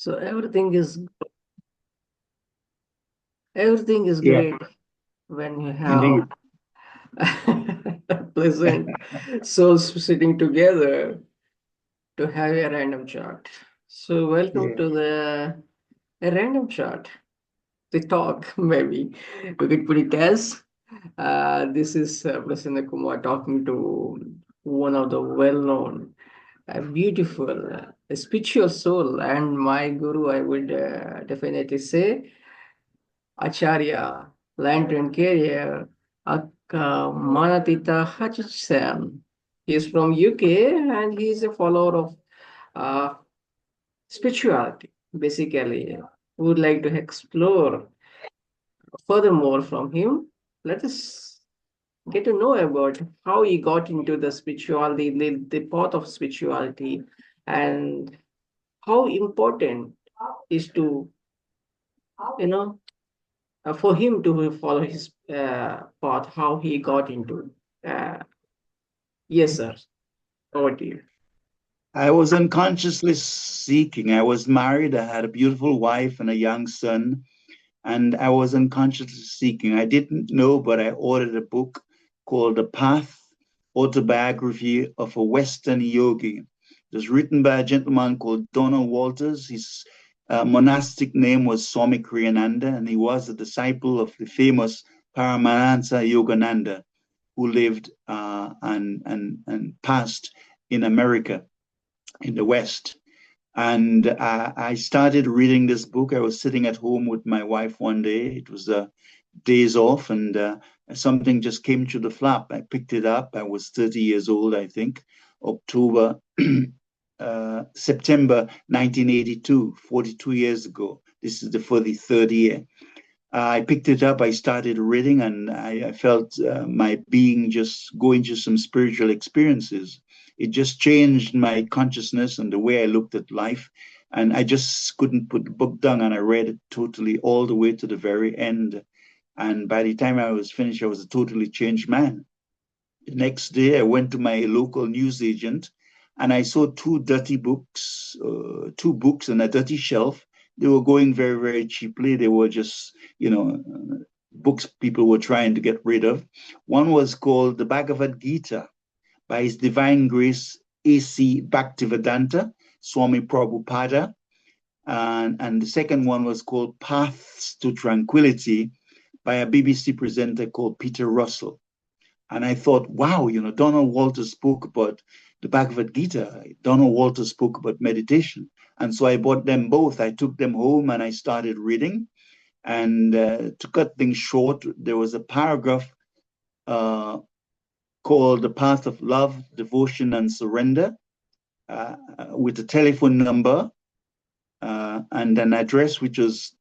So everything is Yeah, great when you have indeed. pleasant souls sitting together to have a random chart. So welcome Yeah, to the a random chart. The talk, maybe we could put it as. This is Prasanna Kumar talking to one of the well-known, beautiful, spiritual soul, and my guru. I would definitely say Acharya, lantern carrier, Manatita Hutchinson. He is from UK and he is a follower of uh, spirituality. Basically, would like to explore furthermore from him. Let us get to know about how he got into the spirituality, the path of spirituality, and how important is to you know for him to follow his path, how he got into. Uh, yes, sir. Over to you. I was unconsciously seeking. I was married. I had a beautiful wife and a young son, and I was unconsciously seeking. I didn't know, but I ordered a book called The Path Autobiography of a Western Yogi. It was written by a gentleman called Donald Walters. His monastic name was Swami Kriyananda, and he was a disciple of the famous Paramahansa Yogananda, who lived and passed in America, in the West. And I started reading this book. I was sitting at home with my wife one day. It was days off, and something just came through the flap. I picked it up. I was 30 years old, I think, October, September 1982, 42 years ago. This is for the third year. I picked it up, I started reading, and I felt my being just going through some spiritual experiences. It just changed my consciousness and the way I looked at life. And I just couldn't put the book down, and I read it totally all the way to the very end. And by the time I was finished, I was a totally changed man. The next day, I went to my local newsagent and I saw two books on a dirty shelf. They were going very, very cheaply. They were just, books people were trying to get rid of. One was called The Bhagavad Gita by His Divine Grace A.C. Bhaktivedanta, Swami Prabhupada. And the second one was called Paths to Tranquility by a BBC presenter called Peter Russell. And I thought, wow, Donald Walters spoke about the Bhagavad Gita. Donald Walters spoke about meditation. And so I bought them both. I took them home and I started reading. And to cut things short, there was a paragraph uh, called The Path of Love, Devotion, and Surrender with a telephone number and an address which was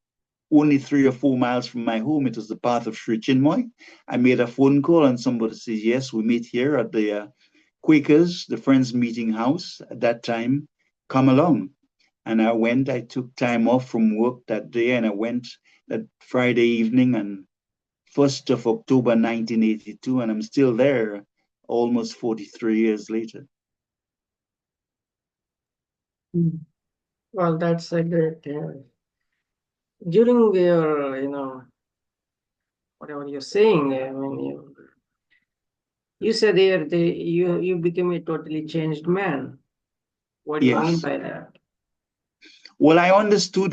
only 3 or 4 miles from my home. It was the path of Sri Chinmoy. I made a phone call and somebody says, yes, we meet here at the Quakers, the Friends Meeting House at that time. Come along. And I went, I took time off from work that day and I went that Friday evening and 1st of October 1982, and I'm still there almost 43 years later. Mm. Well, that's a great. During your, whatever you're saying, I mean, you said there you became a totally changed man. What do you mean Yes. by that? Well, I understood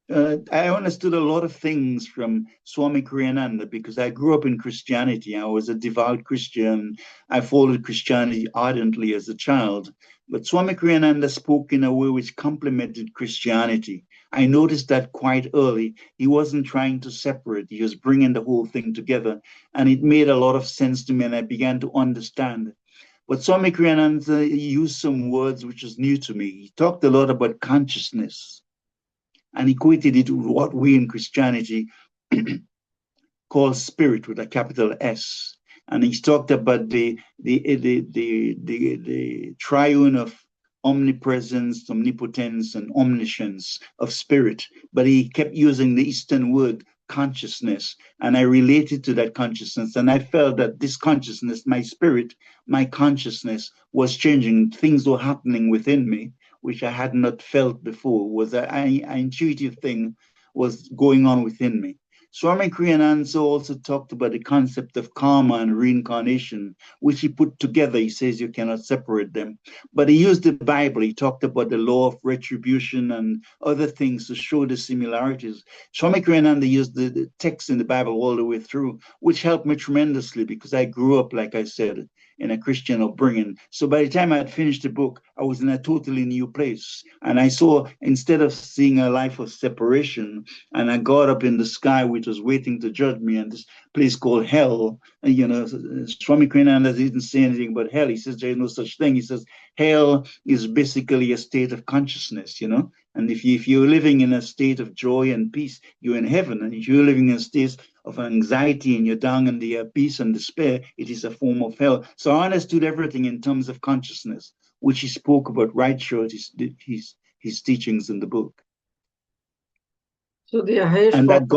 a lot of things from Swami Kriyananda because I grew up in Christianity. I was a devout Christian. I followed Christianity ardently as a child. But Swami Kriyananda spoke in a way which complemented Christianity. I noticed that quite early. He wasn't trying to separate, he was bringing the whole thing together. And it made a lot of sense to me, and I began to understand. But Swami Kriyananda used some words which was new to me. He talked a lot about consciousness and equated it with what we in Christianity call spirit with a capital S. And he's talked about the triune of omnipresence, omnipotence, and omniscience of spirit. But he kept using the Eastern word consciousness. And I related to that consciousness. And I felt that this consciousness, my spirit, my consciousness was changing. Things were happening within me, which I had not felt before, was an intuitive thing was going on within me. Swami Kriyananda also talked about the concept of karma and reincarnation, which he put together. He says you cannot separate them. But he used the Bible. He talked about the law of retribution and other things to show the similarities. Swami Kriyananda used the text in the Bible all the way through, which helped me tremendously because I grew up, like I said, in a Christian upbringing. So by the time I had finished the book, I was in a totally new place. And I saw, instead of seeing a life of separation, and a God up in the sky which was waiting to judge me, and this place called hell, and, Swami Kriyananda didn't say anything about hell. He says there is no such thing. He says hell is basically a state of consciousness. And if you're living in a state of joy and peace, you're in heaven. And if you're living in a state of anxiety and you're down in the abyss and despair, it is a form of hell. So I understood everything in terms of consciousness, which he spoke about right throughout his teachings in the book. So the highest And form that of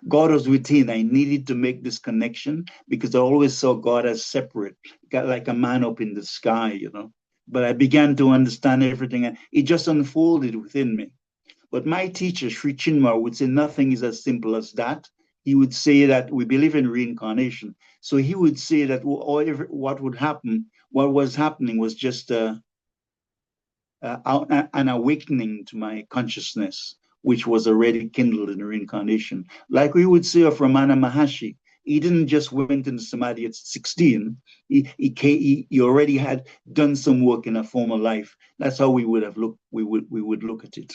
God was within. I needed to make this connection because I always saw God as separate, like a man up in the sky. But I began to understand everything, and it just unfolded within me. But my teacher, Sri Chinmar, would say nothing is as simple as that. He would say that we believe in reincarnation. So he would say that what would happen, what was happening was just an awakening to my consciousness, which was already kindled in reincarnation. Like we would say of Ramana Maharshi, he didn't just went into samadhi at 16. He already had done some work in a former life. That's how we would have looked. We would look at it.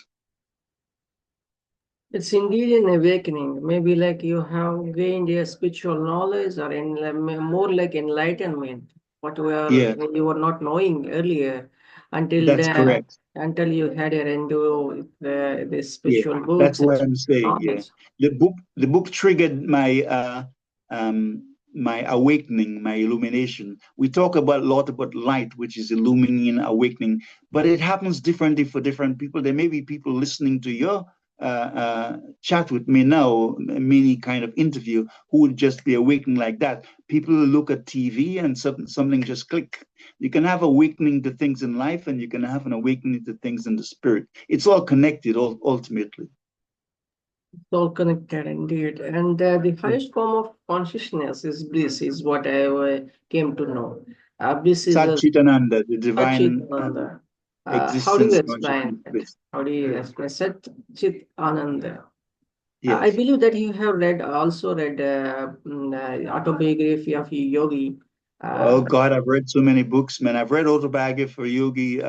It's indeed an awakening. Maybe like you have gained a spiritual knowledge or in more like enlightenment, what Yeah, you were not knowing earlier that's correct. until you had a rendo with the Yeah, spiritual that's books and what I'm saying. Yeah, knowledge. the book triggered my awakening, my illumination. We talk about a lot about light, which is illuminating, awakening, but it happens differently for different people. There may be people listening to your chat with me now, many kind of interview, who would just be awakening like that. People look at TV and something just click. You can have awakening to things in life, and you can have an awakening to things in the spirit. It's all connected, ultimately. It's all connected indeed. And the highest form of consciousness is bliss, is what I came to know. Bliss is a Satchitananda, the divine Satchitananda. How do you existence, explain consciousness, it? bliss. How do you Yeah. explain Satchit Ananda? I Yes. believe that you have also read autobiography of a yogi. Oh Uh, God, I've read so many books, man. I've read Autobiography for Yogi.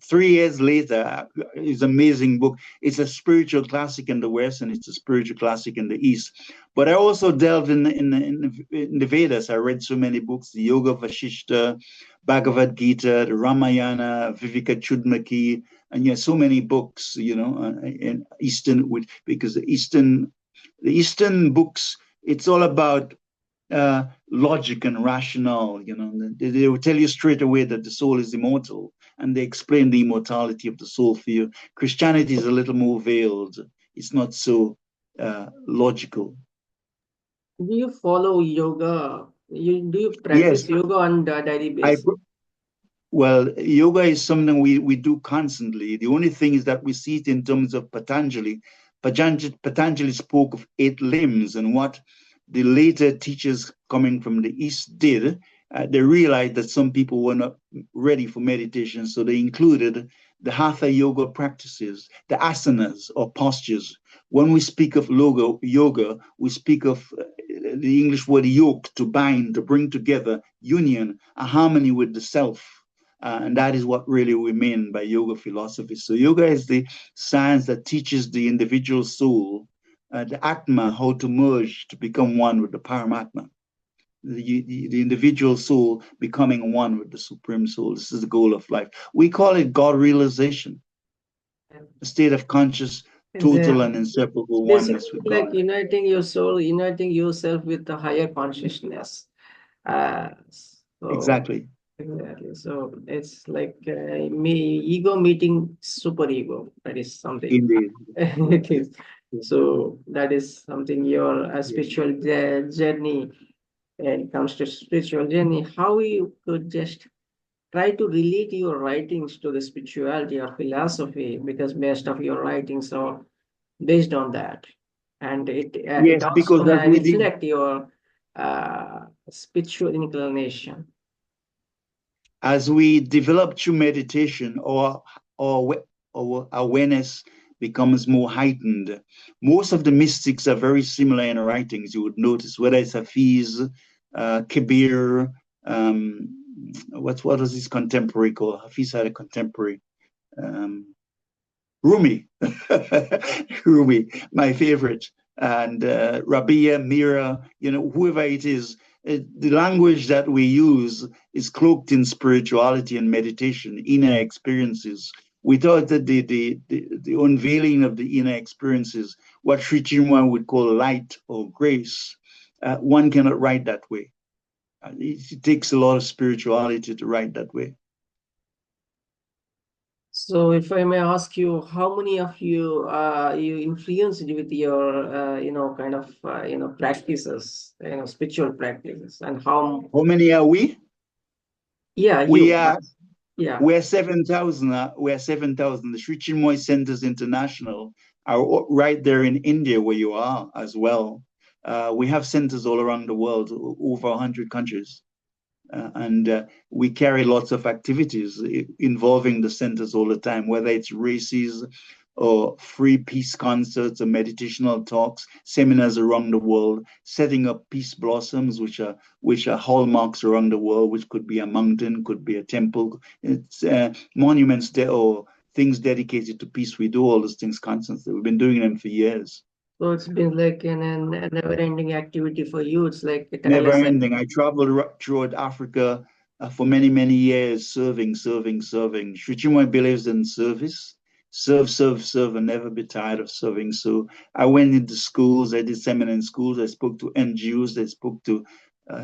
3 years later, it's an amazing book. It's a spiritual classic in the West, and it's a spiritual classic in the East. But I also delved in the Vedas. I read so many books: the Yoga Vasishta, Bhagavad Gita, the Ramayana, Viveka Chudmaki, and so many books. In Eastern, because the Eastern books, it's all about logic and rationale. They will tell you straight away that the soul is immortal, and they explain the immortality of the soul for you. Christianity is a little more veiled. It's not so logical. do you follow yoga? Do you Yes, practice yoga on a daily I basis? well, yoga is something we do constantly. The only thing is that we see it in terms of Patanjali. Patanjali spoke of 8 limbs, and what the later teachers coming from the East did, they realized that some people were not ready for meditation, so they included the Hatha yoga practices, the asanas or postures. When we speak of yoga, we speak of the English word yoke, to bind, to bring together, union, a harmony with the self. And that is what really we mean by yoga philosophy. So, yoga is the science that teaches the individual soul, the Atma, how to merge to become one with the Paramatma. The individual soul becoming one with the Supreme Soul. This is the goal of life. We call it God realization, a state of conscious, total, and It's inseparable basically oneness with like God. uniting your soul, uniting yourself with the higher consciousness. Uh, so Exactly. exactly. So it's like ego meeting super ego. That is something. Indeed. It is. So that is something your Yeah. spiritual journey. When it comes to spiritual journey, how you could just try to relate your writings to the spirituality or philosophy because most of your writings are based on that, and it Yes, also because as we reflect your spiritual inclination. develop through meditation, our awareness becomes more heightened. Most of the mystics are very similar in writings. You would notice whether it's Hafiz, Kabir, what was his contemporary called? Hafiz had a contemporary. Um, Rumi, Rumi, my favorite, and Rabia, Mira, whoever it is, the language that we use is cloaked in spirituality and meditation, inner experiences. We thought that the unveiling of the inner experiences, what Sri Chinmoy would call light or grace, one cannot write that way. It takes a lot of spirituality to write that way. So, if I may ask you, how many of you you influenced with your kind of practices, spiritual practices, and how? How many are we? Yeah, We you. are Yeah. We're 7,000. We're 7,000. The Sri Chinmoy Centers International are right there in India, where you are as well. We have centers all around the world, over 100 countries. And we carry lots of activities involving the centers all the time, whether it's races or free peace concerts or meditational talks, seminars around the world, setting up peace blossoms, which are hallmarks around the world, which could be a mountain, could be a temple. It's monuments there or things dedicated to peace. We do all those things constantly. We've been doing them for years. So it's been like a never-ending activity for you. It's like a Never tireless. ending. I traveled throughout Africa for many, many years, serving, serving, serving. Sri Chinmoy believes in service, serve, serve, serve, and never be tired of serving. So I went into schools, I did seminar in schools, I spoke to NGOs, I spoke to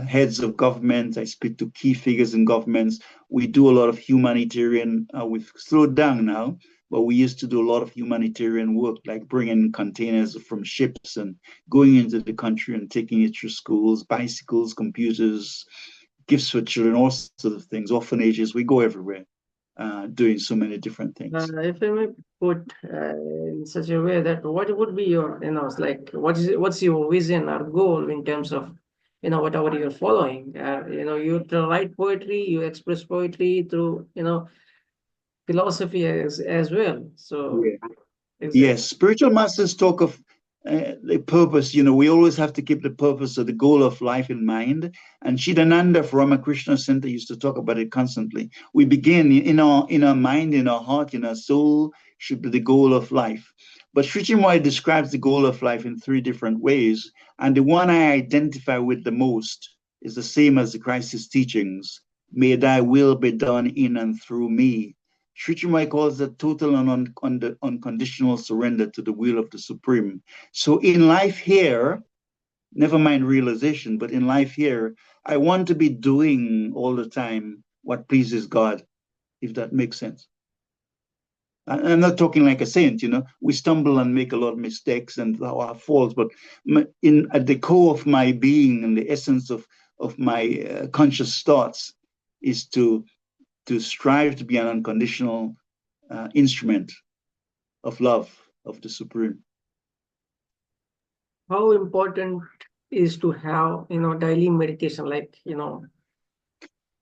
heads of government, I speak to key figures in governments. We do a lot of humanitarian, we've slowed down now, but we used to do a lot of humanitarian work, like bringing containers from ships and going into the country and taking it through schools, bicycles, computers, gifts for children, all sorts of things, orphanages. We go everywhere doing so many different things. If I may put in such a way that what would be your, it's like what's your vision or goal in terms of, whatever you're following. You write poetry, you express poetry through, philosophy as well. So Yeah. exactly. Yes, spiritual masters talk of the purpose. We always have to keep the purpose or the goal of life in mind. And Shidananda from Ramakrishna Center used to talk about it constantly. We begin in our mind, in our heart, in our soul should be the goal of life. But Sri Chinmoy describes the goal of life in three different ways. And the one I identify with the most is the same as the Christ's teachings. May thy will be done in and through me. Sri Chinmoy calls that total and unconditional surrender to the will of the Supreme. So in life here, never mind realization, but in life here, I want to be doing all the time what pleases God, if that makes sense. I'm not talking like a saint. We stumble and make a lot of mistakes and our faults, but at the core of my being and the essence of my conscious thoughts is to strive to be an unconditional instrument of love of the Supreme. How important is to have, daily meditation, like,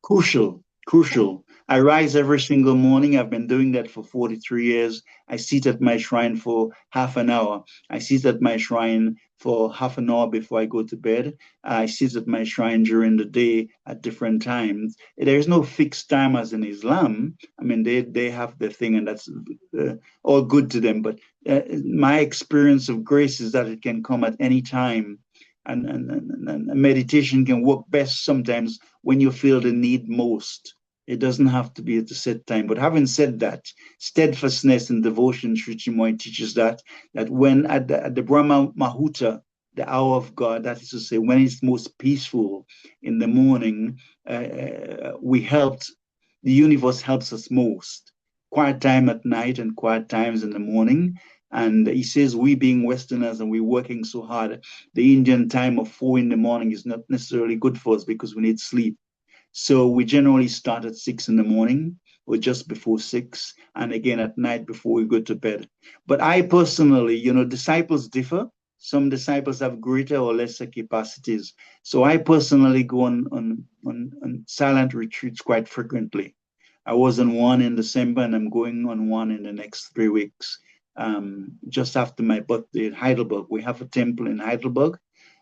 Crucial, crucial. I rise every single morning. I've been doing that for 43 years. I sit at my shrine for half an hour. I sit at my shrine for half an hour before I go to bed. I sit at my shrine during the day at different times. There is no fixed time as in Islam. I mean, they have their thing, and that's all good to them. But my experience of grace is that it can come at any time. And meditation can work best sometimes when you feel the need most. It doesn't have to be at a set time. But having said that, steadfastness and devotion, Sri Chinmoy teaches that when at the Brahma Mahuta, the hour of God, that is to say, when it's most peaceful in the morning, the universe helps us most. Quiet time at night and quiet times in the morning. And he says, we being Westerners and we're working so hard, the Indian time of 4 in the morning is not necessarily good for us because we need sleep. So we generally start at 6 in the morning or just before 6, and again at night before we go to bed. But I personally, disciples differ. Some disciples have greater or lesser capacities. So I personally go on silent retreats quite frequently. I was on one in December and I'm going on one in the next 3 weeks. Just after my birthday in Heidelberg, we have a temple in Heidelberg,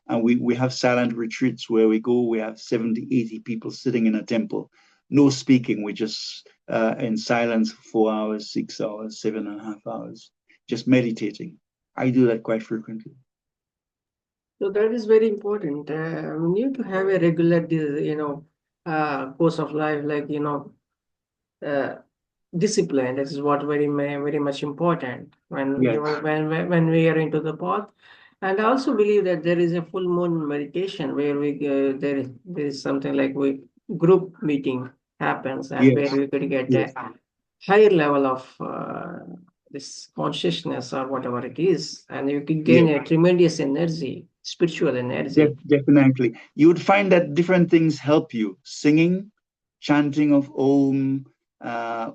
and we have silent retreats where we go. We have 70, 80 people sitting in a temple, no speaking. We just in silence for 4 hours, 6 hours, 7.5 hours, just meditating. I do that quite frequently. So that is very important. We need to have a regular, course of life, like, uh, discipline. This is what very much important when you Yes, when we are into the path. And I also believe that there is a full moon meditation where there is something like we group meeting happens, and where yes, we could get yes, a higher level of this consciousness or whatever it is, and you can gain yes. a tremendous energy, spiritual energy. Definitely. You would find that different things help you. Singing, chanting of Om,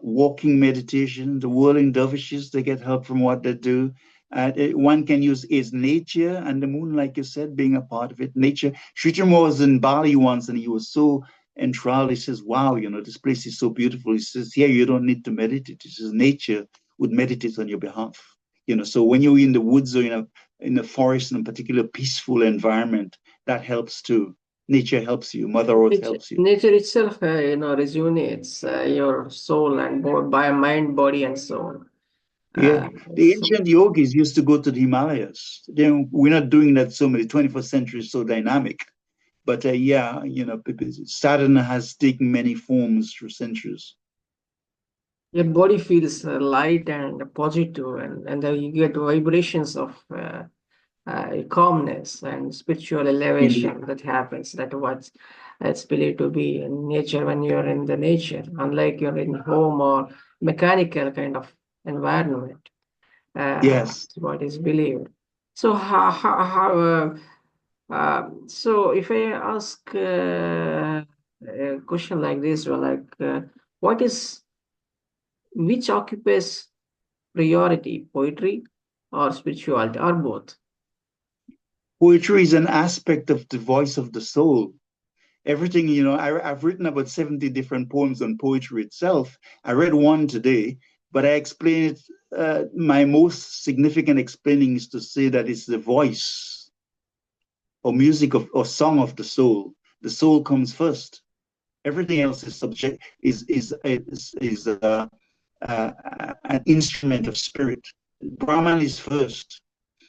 walking meditation, the whirling dervishes, they get help from what they do. One can use is nature and the moon, like you said, being a part of it. Nature. Sridhar was in Bali once and he was so enthralled. He says, wow, this place is so beautiful. He says, here, you don't need to meditate. He says, nature would meditate on your behalf. So when you're in the woods or in the forest in a particular peaceful environment, that helps too. Nature helps you. Mother Earth helps you. Nature itself, rejuvenates your soul and by mind, body, and soul. Yeah, the So ancient yogis used to go to the Himalayas. We're not doing that so many. 21st century is so dynamic. But yeah, Saturn has taken many forms through centuries. your body feels light and positive, and you get vibrations of calmness and spiritual Indeed. elevation that happens. That what it's believed to be in nature when you're in the nature, unlike you're in home or mechanical kind of environment. Yes. What is believed. So so if I ask a question like this, or like, what is which occupies priority, poetry or spirituality, or both? Poetry is an aspect of the voice of the soul. Everything, I've written about 70 different poems on poetry itself. I read one today, but I explain it. My most significant explaining is to say that it's the voice or music or song of the soul. The soul comes first. Everything else is subject is an instrument of spirit. Brahman is first,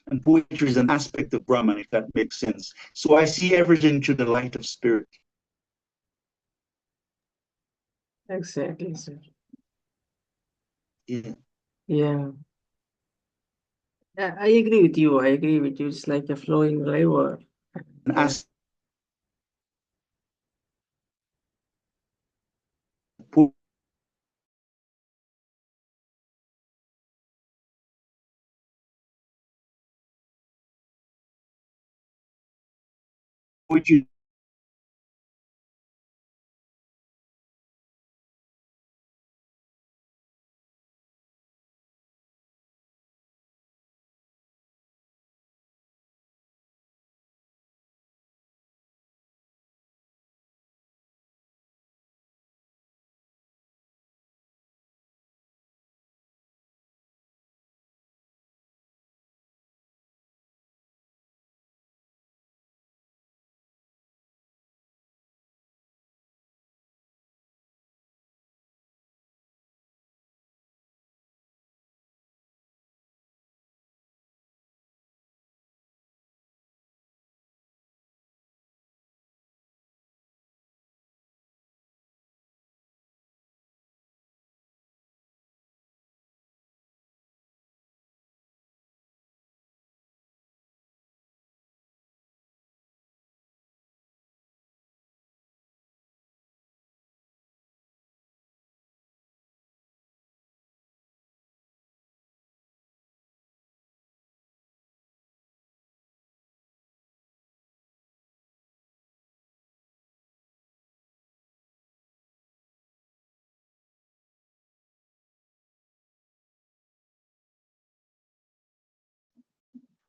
and poetry is an aspect of Brahman, if that makes sense. So I see everything through the light of spirit. Exactly, sir. Yeah. Yeah. I agree with you. I agree with you. It's like a flowing river. An Uh, aspect poetry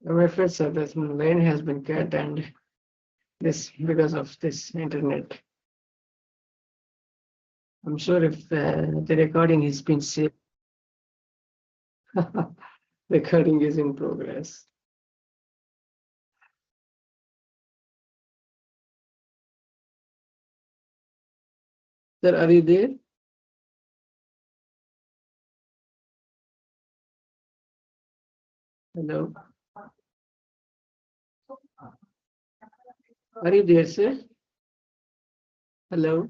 I'm afraid, sir, this line has been cut and this because of this internet. I'm sure if the recording has been saved, recording is in progress. Sir, are you there? Hello. Are you there, sir? Hello.